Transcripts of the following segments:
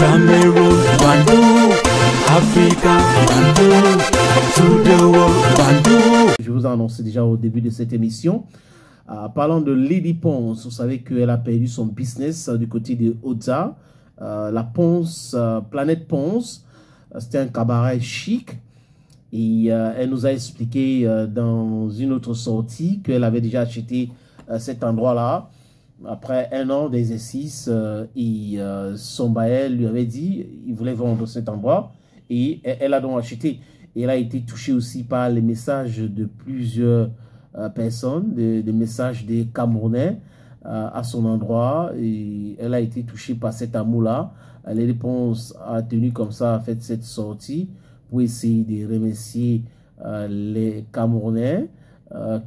Cameroon, Bandung, Africa, Bandung, to the world, Bandung. Je vous ai annoncé déjà au début de cette émission. Parlant de Lady Ponce, vous savez qu'elle a perdu son business du côté de Oza. La Ponce, Planète Ponce, c'était un cabaret chic. Et elle nous a expliqué dans une autre sortie qu'elle avait déjà acheté cet endroit-là. Après un an d'exercice, son bailleur lui avait dit qu'il voulait vendre cet endroit. Et elle a donc acheté. Et elle a été touchée aussi par les messages de plusieurs personnes, des messages des Camerounais à son endroit. Et elle a été touchée par cet amour-là. Les réponses a tenu comme ça, a fait cette sortie pour essayer de remercier les Camerounais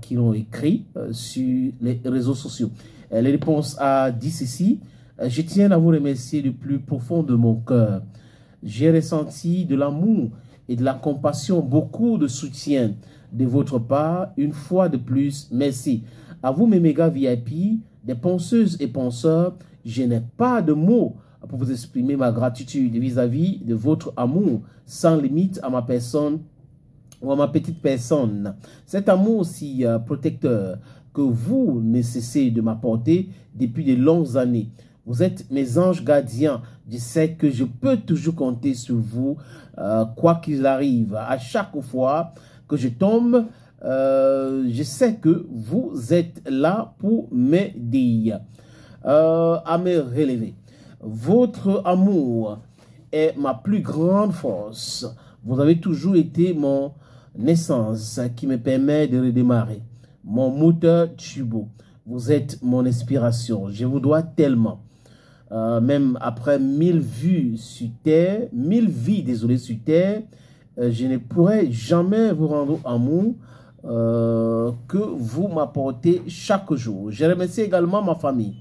qui l'ont écrit sur les réseaux sociaux. Les réponses a dit ceci: je tiens à vous remercier du plus profond de mon cœur. J'ai ressenti de l'amour et de la compassion, beaucoup de soutien de votre part. Une fois de plus, merci. À vous, mes méga VIP, des penseuses et penseurs, je n'ai pas de mots pour vous exprimer ma gratitude vis-à-vis de votre amour sans limite à ma personne ou à ma petite personne. Cet amour aussi protecteur que vous ne cessez de m'apporter depuis de longues années. Vous êtes mes anges gardiens. Je sais que je peux toujours compter sur vous, quoi qu'il arrive. À chaque fois que je tombe, je sais que vous êtes là pour m'aider à me relever. Votre amour est ma plus grande force. Vous avez toujours été mon naissance qui me permet de redémarrer. Mon moteur turbo. Vous êtes mon inspiration. Je vous dois tellement. Même après 1000 vues sur Terre, 1000 vies, désolé, sur Terre, je ne pourrai jamais vous rendre amour que vous m'apportez chaque jour. Je remercie également ma famille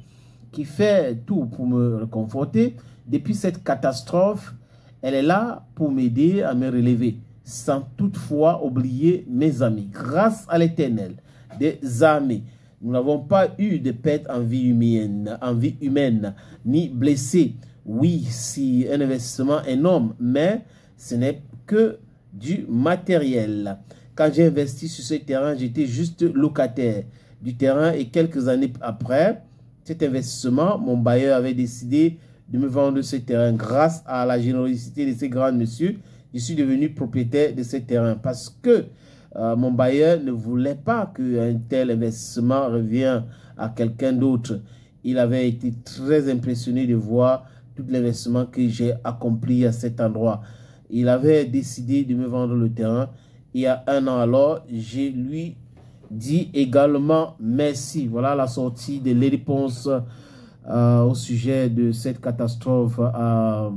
qui fait tout pour me réconforter. Depuis cette catastrophe, elle est là pour m'aider à me relever, sans toutefois oublier mes amis. Grâce à l'Éternel des armées, nous n'avons pas eu de perte en vie humaine, ni blessés. Oui, c'est un investissement énorme, mais ce n'est que du matériel. Quand j'ai investi sur ce terrain, j'étais juste locataire du terrain et quelques années après cet investissement, mon bailleur avait décidé de me vendre ce terrain. Grâce à la générosité de ces grands messieurs, je suis devenu propriétaire de ce terrain parce que mon bailleur ne voulait pas qu'un tel investissement revienne à quelqu'un d'autre. Il avait été très impressionné de voir tout l'investissement que j'ai accompli à cet endroit. Il avait décidé de me vendre le terrain. Il y a un an alors, je lui dit également merci. Voilà la sortie de Lady Ponce au sujet de cette catastrophe à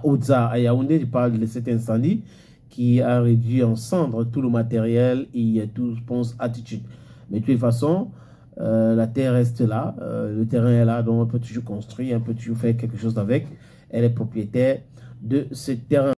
Oza, à Yaoundé. Je parle de cet incendie qui a réduit en cendres tout le matériel et tout Ponce Attitude. Mais de toute façon, la terre reste là, le terrain est là, donc on peut toujours construire, on peut toujours faire quelque chose avec. Elle est propriétaire de ce terrain.